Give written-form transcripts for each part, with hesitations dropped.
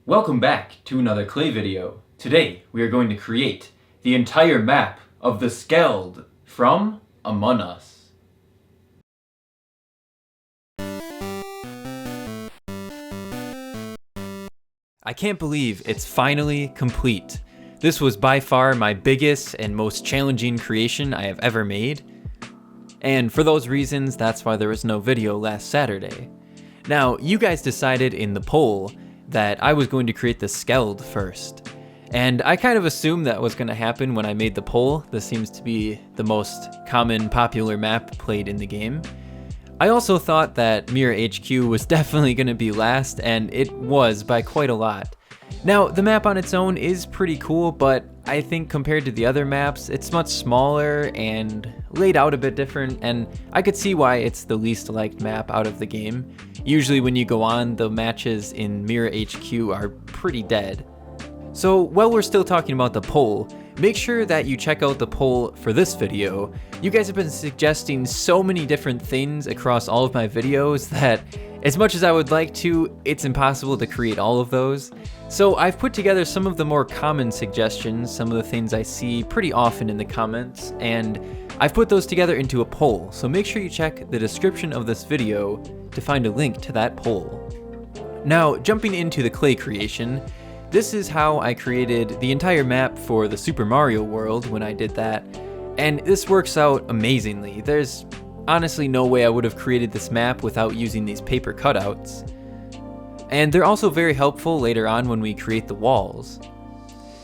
Welcome back to another clay video. Today we are going to create the entire map of the Skeld from Among Us. I can't believe it's finally complete. This was by far my biggest and most challenging creation I have ever made. And for those reasons, that's why there was no video last Saturday. Now, you guys decided in the poll that I was going to create the Skeld first. And I kind of assumed that was going to happen when I made the poll. This seems to be the most common popular map played in the game. I also thought that Mirror HQ was definitely going to be last, and it was by quite a lot. Now, the map on its own is pretty cool, but I think compared to the other maps, it's much smaller and laid out a bit different, and I could see why it's the least liked map out of the game. Usually when you go on, the matches in Mirror HQ are pretty dead. So while we're still talking about the poll, make sure that you check out the poll for this video. You guys have been suggesting so many different things across all of my videos that as much as I would like to, it's impossible to create all of those. So I've put together some of the more common suggestions, some of the things I see pretty often in the comments, and I've put those together into a poll. So make sure you check the description of this video to find a link to that poll. Now, jumping into the clay creation, this is how I created the entire map for the Super Mario world when I did that, and this works out amazingly. There's honestly no way I would have created this map without using these paper cutouts. And they're also very helpful later on when we create the walls.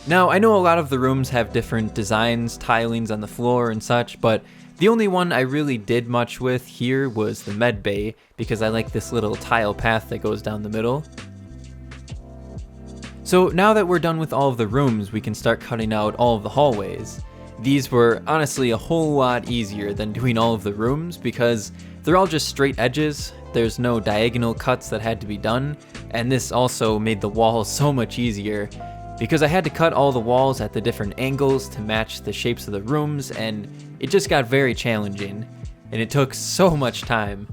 Now, I know a lot of the rooms have different designs, tilings on the floor and such, but the only one I really did much with here was the med bay, because I like this little tile path that goes down the middle. So now that we're done with all of the rooms, we can start cutting out all of the hallways. These were honestly a whole lot easier than doing all of the rooms because they're all just straight edges. There's no diagonal cuts that had to be done, and this also made the walls so much easier because I had to cut all the walls at the different angles to match the shapes of the rooms, and it just got very challenging, and it took so much time.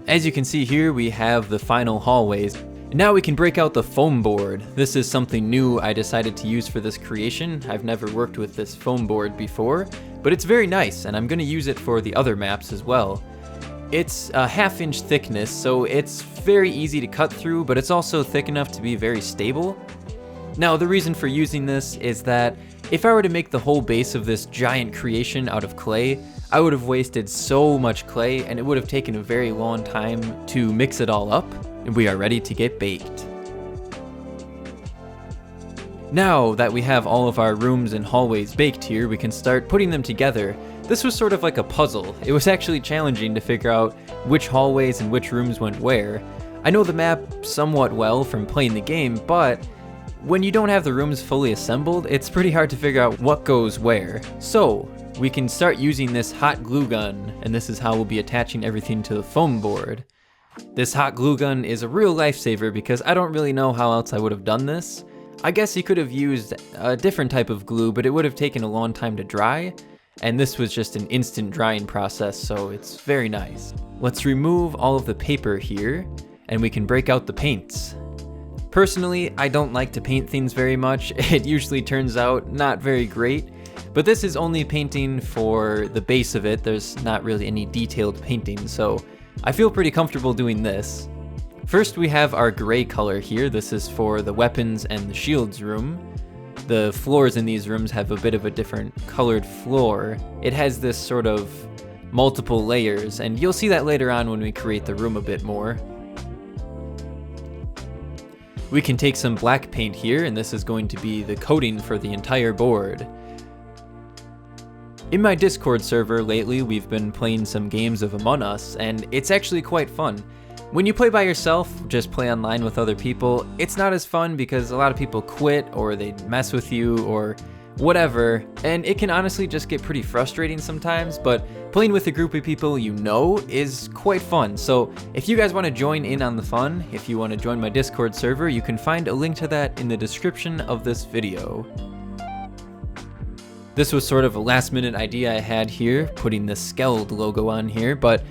As you can see here, we have the final hallways. Now we can break out the foam board. This is something new I decided to use for this creation. I've never worked with this foam board before, but it's very nice, and I'm going to use it for the other maps as well. It's a 1/2 inch thickness, so it's very easy to cut through, but it's also thick enough to be very stable. Now, the reason for using this is that if I were to make the whole base of this giant creation out of clay, I would have wasted so much clay, and it would have taken a very long time to mix it all up, and we are ready to get baked. Now that we have all of our rooms and hallways baked here, we can start putting them together. This was sort of like a puzzle. It was actually challenging to figure out which hallways and which rooms went where. I know the map somewhat well from playing the game, but when you don't have the rooms fully assembled, it's pretty hard to figure out what goes where. So we can start using this hot glue gun, and this is how we'll be attaching everything to the foam board. This hot glue gun is a real lifesaver because I don't really know how else I would have done this. I guess you could have used a different type of glue, but it would have taken a long time to dry, and this was just an instant drying process, so it's very nice. Let's remove all of the paper here, and we can break out the paints. Personally, I don't like to paint things very much. It usually turns out not very great, but this is only painting for the base of it. There's not really any detailed painting, so I feel pretty comfortable doing this. First, we have our gray color here. This is for the weapons and the shields room. The floors in these rooms have a bit of a different colored floor. It has this sort of multiple layers, and you'll see that later on when we create the room a bit more. We can take some black paint here, and this is going to be the coating for the entire board. In my Discord server lately, we've been playing some games of Among Us, and it's actually quite fun. When you play by yourself, just play online with other people, it's not as fun because a lot of people quit or they mess with you or whatever, and it can honestly just get pretty frustrating sometimes, but playing with a group of people you know is quite fun. So if you guys want to join in on the fun, if you want to join my Discord server, you can find a link to that in the description of this video. This was sort of a last minute idea I had here, putting the Skeld logo on here, but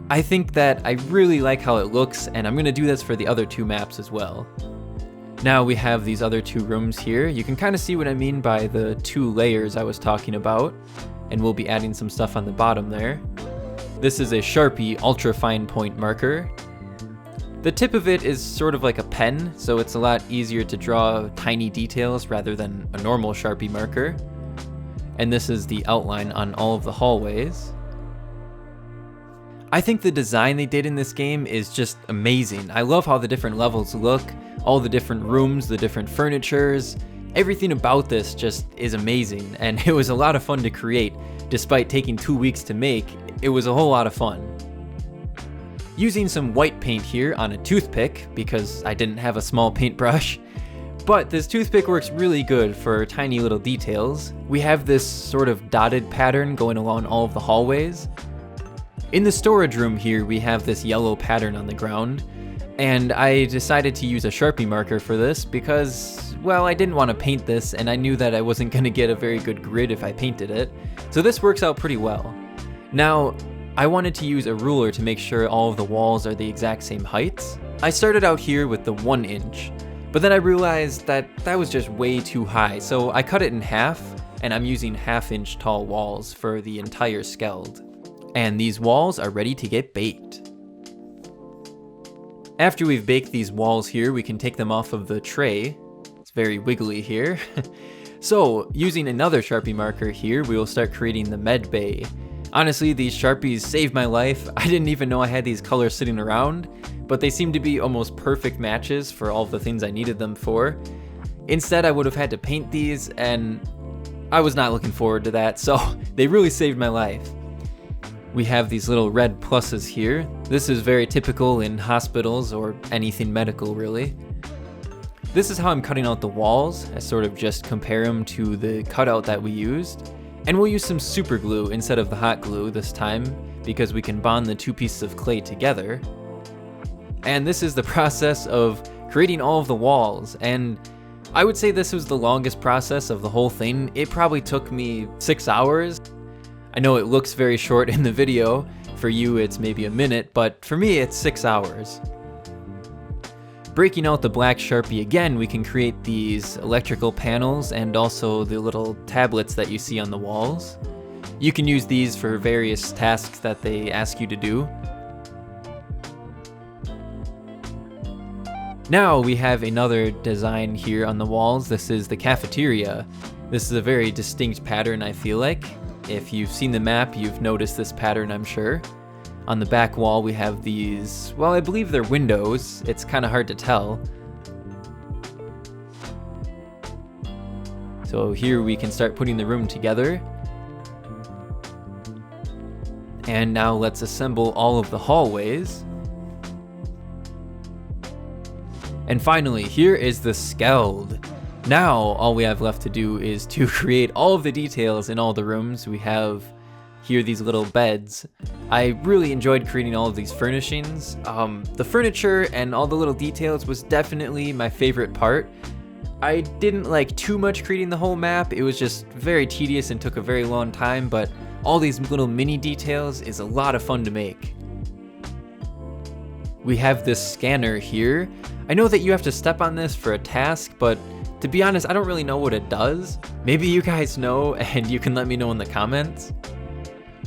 I think that I really like how it looks, and I'm going to do this for the other 2 maps as well. Now we have these other 2 rooms here. You can kind of see what I mean by the 2 layers I was talking about, and we'll be adding some stuff on the bottom there. This is a Sharpie ultra fine point marker. The tip of it is sort of like a pen, so it's a lot easier to draw tiny details rather than a normal Sharpie marker. And this is the outline on all of the hallways. I think the design they did in this game is just amazing. I love how the different levels look, all the different rooms, the different furnitures. Everything about this just is amazing, and it was a lot of fun to create. Despite taking 2 weeks to make, it was a whole lot of fun. Using some white paint here on a toothpick, because I didn't have a small paintbrush, but this toothpick works really good for tiny little details. We have this sort of dotted pattern going along all of the hallways. In the storage room here, we have this yellow pattern on the ground, and I decided to use a Sharpie marker for this because, well, I didn't want to paint this, and I knew that I wasn't going to get a very good grid if I painted it, so this works out pretty well. Now, I wanted to use a ruler to make sure all of the walls are the exact same heights. I started out here with the 1 inch, but then I realized that that was just way too high, so I cut it in half, and I'm using 1/2 inch tall walls for the entire Skeld. And these walls are ready to get baked. After we've baked these walls here, we can take them off of the tray. It's very wiggly here. So, using another Sharpie marker here, we will start creating the med bay. Honestly, these Sharpies saved my life. I didn't even know I had these colors sitting around, but they seem to be almost perfect matches for all of the things I needed them for. Instead, I would have had to paint these, and I was not looking forward to that, so they really saved my life. We have these little red pluses here. This is very typical in hospitals or anything medical, really. This is how I'm cutting out the walls. I sort of just compare them to the cutout that we used. And we'll use some super glue instead of the hot glue this time, because we can bond the 2 pieces of clay together. And this is the process of creating all of the walls, and I would say this was the longest process of the whole thing. It probably took me 6 hours. I know it looks very short in the video. For you, it's maybe a minute, but for me, it's 6 hours. Breaking out the black Sharpie again, we can create these electrical panels and also the little tablets that you see on the walls. You can use these for various tasks that they ask you to do. Now we have another design here on the walls. This is the cafeteria. This is a very distinct pattern, I feel like. If you've seen the map, you've noticed this pattern, I'm sure. On the back wall, we have these, well, I believe they're windows. It's kind of hard to tell. So here we can start putting the room together. And now let's assemble all of the hallways. And finally, here is the Skeld. Now, all we have left to do is to create all of the details in all the rooms. We have here these little beds. I really enjoyed creating all of these furnishings. The furniture and all the little details was definitely my favorite part. I didn't like too much creating the whole map. It was just very tedious and took a very long time, but all these little mini details is a lot of fun to make. We have this scanner here. I know that you have to step on this for a task, but to be honest, I don't really know what it does. Maybe you guys know and you can let me know in the comments.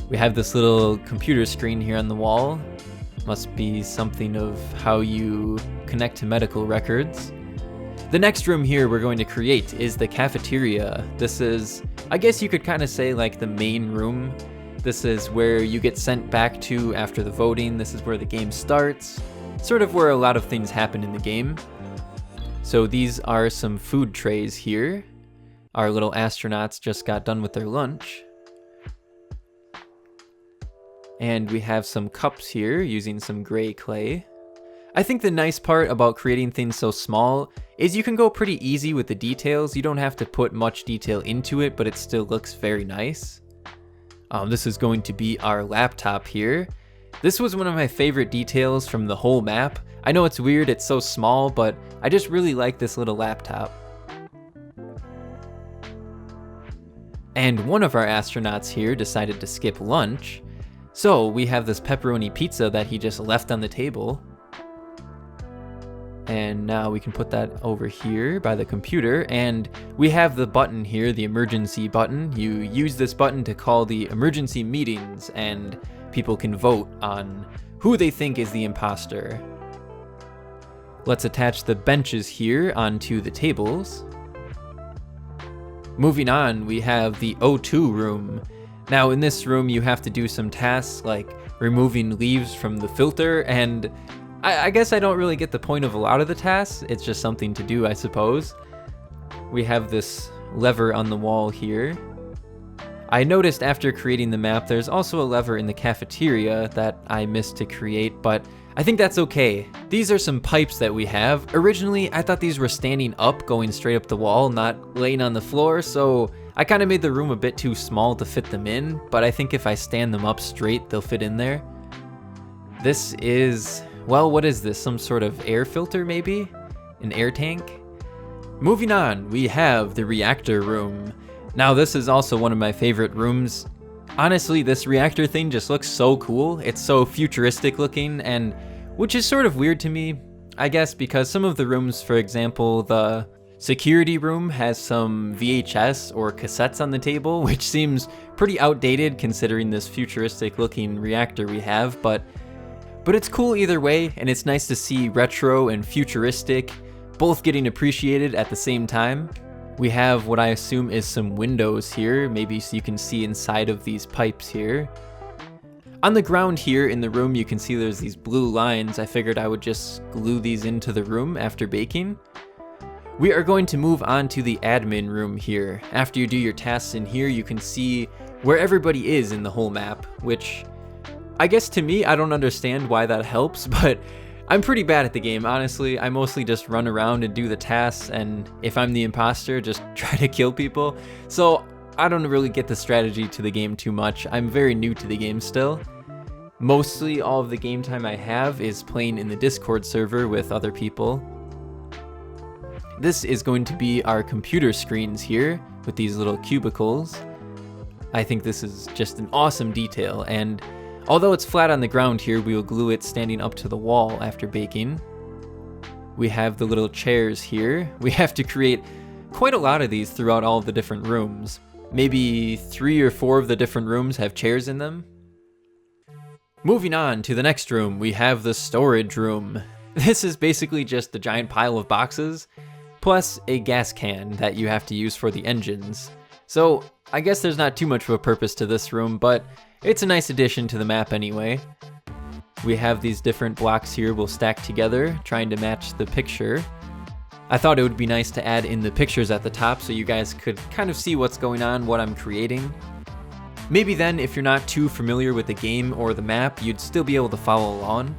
We have this little computer screen here on the wall. Must be something of how you connect to medical records. The next room here we're going to create is the cafeteria. This is, I guess you could kind of say, like the main room. This is where you get sent back to after the voting. This is where the game starts. Sort of where a lot of things happen in the game. So these are some food trays here. Our little astronauts just got done with their lunch. And we have some cups here using some gray clay. I think the nice part about creating things so small is you can go pretty easy with the details. You don't have to put much detail into it, but it still looks very nice. This is going to be our laptop here. This was one of my favorite details from the whole map. I know it's weird, it's so small, but I just really like this little laptop. And one of our astronauts here decided to skip lunch. So we have this pepperoni pizza that he just left on the table. And now we can put that over here by the computer, and we have the button here, the emergency button. You use this button to call the emergency meetings, and people can vote on who they think is the imposter. Let's attach the benches here onto the tables. Moving on, we have the O2 room. Now in this room you have to do some tasks like removing leaves from the filter, and I guess I don't really get the point of a lot of the tasks. It's just something to do, I suppose. We have this lever on the wall here. I noticed after creating the map there's also a lever in the cafeteria that I missed to create, but I think that's okay. These are some pipes that we have. Originally, I thought these were standing up, going straight up the wall, not laying on the floor, so I kind of made the room a bit too small to fit them in, but I think if I stand them up straight, they'll fit in there. This is, well, what is this? Some sort of air filter, maybe? An air tank? Moving on, we have the reactor room. Now, this is also one of my favorite rooms. Honestly, this reactor thing just looks so cool. It's so futuristic looking, and which is sort of weird to me, I guess, because some of the rooms, for example, the security room has some VHS or cassettes on the table, which seems pretty outdated considering this futuristic looking reactor we have, but it's cool either way, and it's nice to see retro and futuristic both getting appreciated at the same time. We have what I assume is some windows here, maybe so you can see inside of these pipes here. On the ground here in the room you can see there's these blue lines. I figured I would just glue these into the room after baking. We are going to move on to the admin room here. After you do your tasks in here, you can see where everybody is in the whole map, which I guess to me, I don't understand why that helps, but I'm pretty bad at the game, honestly. I mostly just run around and do the tasks, and if I'm the imposter, just try to kill people. So I don't really get the strategy to the game too much. I'm very new to the game still. Mostly all of the game time I have is playing in the Discord server with other people. This is going to be our computer screens here with these little cubicles. I think this is just an awesome detail, and although it's flat on the ground here, we will glue it standing up to the wall after baking. We have the little chairs here. We have to create quite a lot of these throughout all of the different rooms. Maybe 3 or 4 of the different rooms have chairs in them. Moving on to the next room, we have the storage room. This is basically just a giant pile of boxes, plus a gas can that you have to use for the engines. So I guess there's not too much of a purpose to this room, but it's a nice addition to the map anyway. We have these different blocks here we'll stack together, trying to match the picture. I thought it would be nice to add in the pictures at the top so you guys could kind of see what's going on, what I'm creating. Maybe then, if you're not too familiar with the game or the map, you'd still be able to follow along.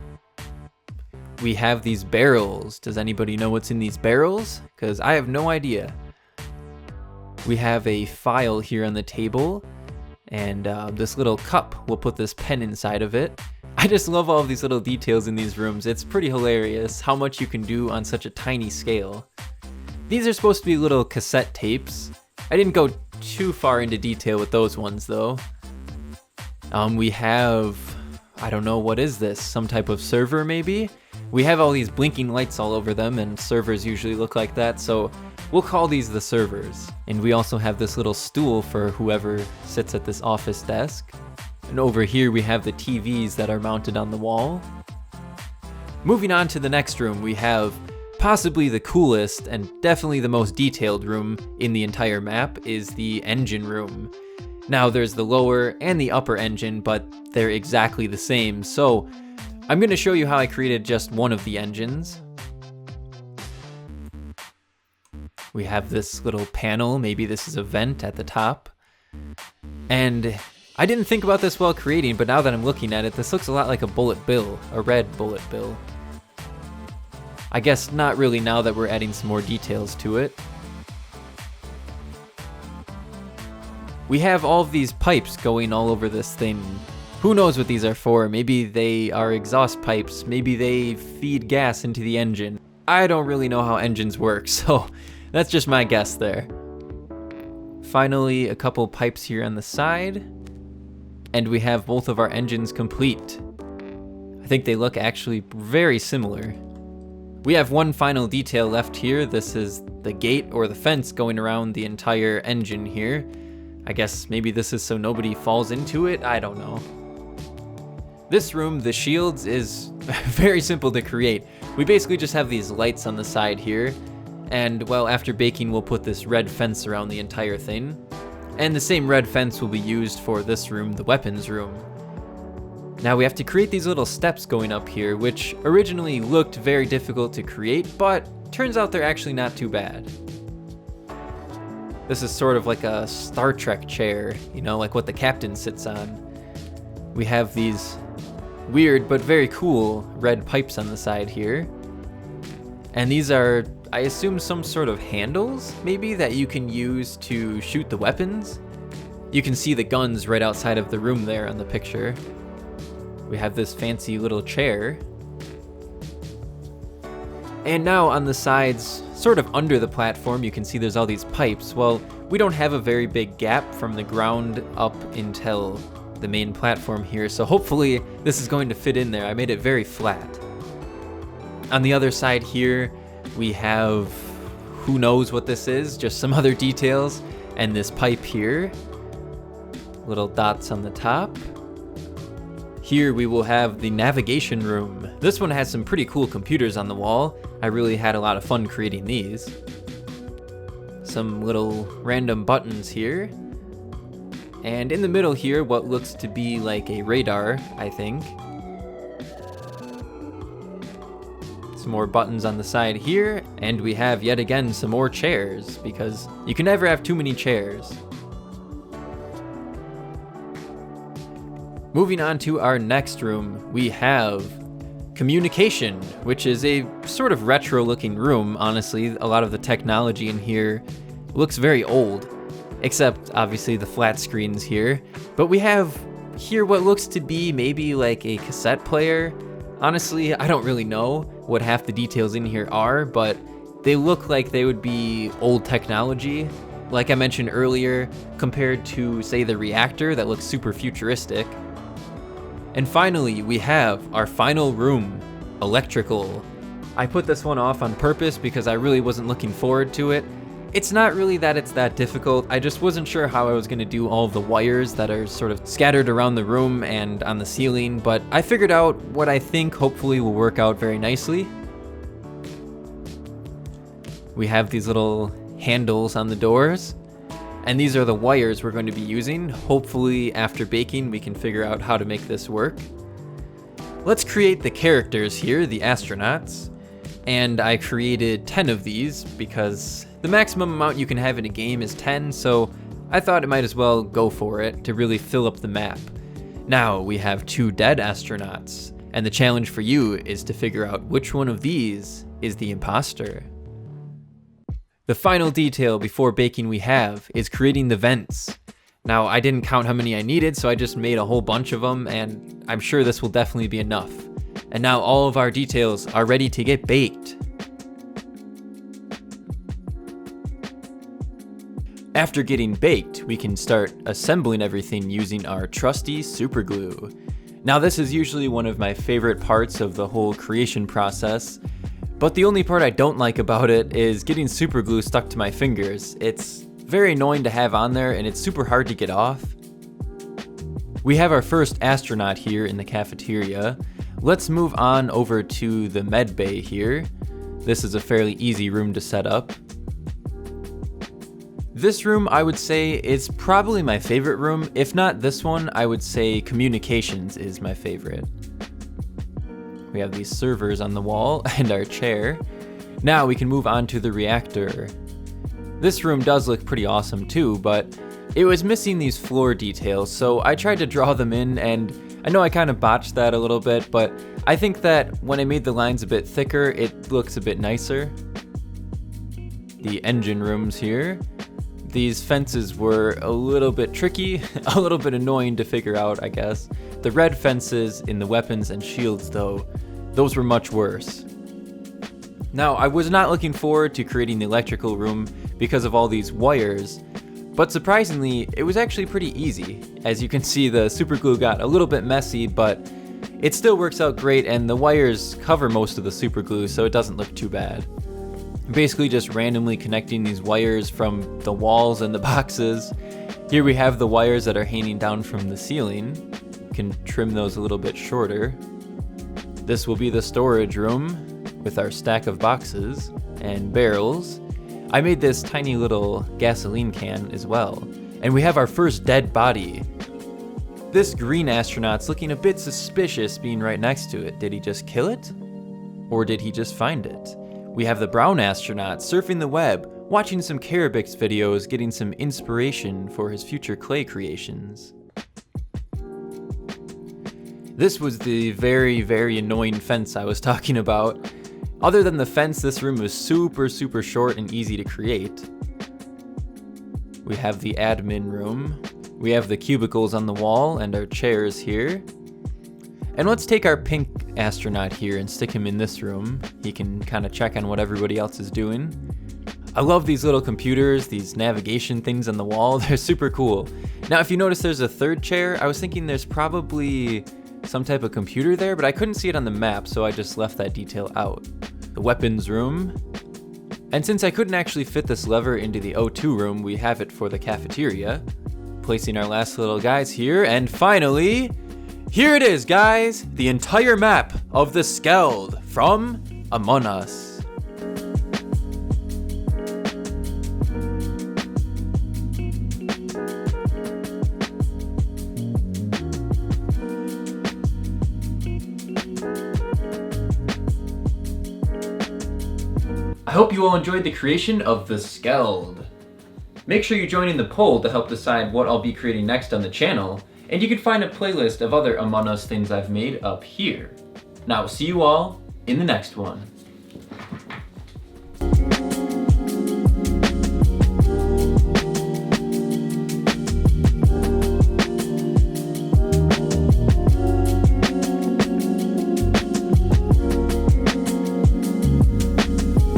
We have these barrels. Does anybody know what's in these barrels? Because I have no idea. We have a file here on the table, and this little cup, we'll put this pen inside of it. I just love all of these little details in these rooms. It's pretty hilarious how much you can do on such a tiny scale. These are supposed to be little cassette tapes. I didn't go too far into detail with those ones though. We have, I don't know, what is this? Some type of server maybe? We have all these blinking lights all over them, and servers usually look like that, so we'll call these the servers. And we also have this little stool for whoever sits at this office desk. And over here we have the TVs that are mounted on the wall. Moving on to the next room, we have possibly the coolest and definitely the most detailed room in the entire map is the engine room. Now there's the lower and the upper engine, but they're exactly the same. So I'm going to show you how I created just one of the engines. We have this little panel, maybe this is a vent at the top. And I didn't think about this while creating, but now that I'm looking at it, this looks a lot like a bullet bill, a red bullet bill. I guess not really now that we're adding some more details to it. We have all of these pipes going all over this thing. Who knows what these are for? Maybe they are exhaust pipes, maybe they feed gas into the engine. I don't really know how engines work, so that's just my guess there. Finally, a couple pipes here on the side. and we have both of our engines complete. I think they look actually very similar. We have one final detail left here. This is the gate or the fence going around the entire engine here. I guess maybe this is so nobody falls into it, I don't know. This room, the shields, is very simple to create. We basically just have these lights on the side here, and well, after baking we'll put this red fence around the entire thing. And the same red fence will be used for this room, the weapons room. Now we have to create these little steps going up here, which originally looked very difficult to create, but turns out they're actually not too bad. This is sort of like a Star Trek chair, you know, like what the captain sits on. We have these weird but very cool red pipes on the side here. And these are, I assume, some sort of handles, maybe, that you can use to shoot the weapons. You can see the guns right outside of the room there on the picture. We have this fancy little chair. And now on the sides, sort of under the platform, you can see there's all these pipes. Well, we don't have a very big gap from the ground up until the main platform here, so hopefully this is going to fit in there. I made it very flat. On the other side here, we have, who knows what this is, just some other details, and this pipe here. Little dots on the top. Here we will have the navigation room. This one has some pretty cool computers on the wall. I really had a lot of fun creating these. Some little random buttons here. And in the middle here, what looks to be like a radar, I think. Some more buttons on the side here, and we have yet again some more chairs, because you can never have too many chairs. Moving on to our next room, we have communication, which is a sort of retro looking room. Honestly, a lot of the technology in here looks very old, except obviously the flat screens here. But we have here what looks to be maybe like a cassette player. Honestly, I don't really know what half the details in here are, but they look like they would be old technology. Like I mentioned earlier, compared to, say, the reactor that looks super futuristic. And finally, we have our final room, electrical. I put this one off on purpose because I really wasn't looking forward to it. It's not really that it's that difficult, I just wasn't sure how I was going to do all of the wires that are sort of scattered around the room and on the ceiling, but I figured out what I think hopefully will work out very nicely. We have these little handles on the doors, and these are the wires we're going to be using. Hopefully after baking we can figure out how to make this work. Let's create the characters here, the astronauts, and I created 10 of these because the maximum amount you can have in a game is 10, so I thought it might as well go for it to really fill up the map. Now we have 2 dead astronauts, and the challenge for you is to figure out which one of these is the imposter. The final detail before baking we have is creating the vents. Now I didn't count how many I needed, so I just made a whole bunch of them, and I'm sure this will definitely be enough. And now all of our details are ready to get baked. After getting baked, we can start assembling everything using our trusty super glue. Now this is usually one of my favorite parts of the whole creation process, but the only part I don't like about it is getting super glue stuck to my fingers. It's very annoying to have on there and it's super hard to get off. We have our first astronaut here in the cafeteria. Let's move on over to the med bay here. This is a fairly easy room to set up. This room, I would say, is probably my favorite room. If not this one, I would say communications is my favorite. We have these servers on the wall and our chair. Now we can move on to the reactor. This room does look pretty awesome too, but it was missing these floor details, so I tried to draw them in, and I know I kind of botched that a little bit, but I think that when I made the lines a bit thicker, it looks a bit nicer. The engine rooms here. These fences were a little bit tricky, a little bit annoying to figure out, I guess. The red fences in the weapons and shields though, those were much worse. Now, I was not looking forward to creating the electrical room because of all these wires, But surprisingly, it was actually pretty easy. As you can see, the super glue got a little bit messy, but it still works out great, and the wires cover most of the super glue, so it doesn't look too bad. Basically just randomly connecting these wires from the walls and the boxes. Here we have the wires that are hanging down from the ceiling. You can trim those a little bit shorter. This will be the storage room with our stack of boxes and barrels. I made this tiny little gasoline can as well. And we have our first dead body. This green astronaut's looking a bit suspicious being right next to it. Did he just kill it? Or did he just find it? We have the brown astronaut surfing the web, watching some Kerobyx videos, getting some inspiration for his future clay creations. This was the very, very annoying fence I was talking about. Other than the fence, this room was super short and easy to create. We have the admin room. We have the cubicles on the wall and our chairs here. And let's take our pink astronaut here and stick him in this room. He can kind of check on what everybody else is doing. I love these little computers, these navigation things on the wall. They're super cool. Now, if you notice there's a third chair, I was thinking there's probably some type of computer there, but I couldn't see it on the map, so I just left that detail out. The weapons room. And since I couldn't actually fit this lever into the O2 room, we have it for the cafeteria. Placing our last little guys here, and finally, here it is, guys! The entire map of the Skeld from Among Us. I hope you all enjoyed the creation of the Skeld. Make sure you join in the poll to help decide what I'll be creating next on the channel, and you can find a playlist of other Among Us things I've made up here. Now, see you all in the next one.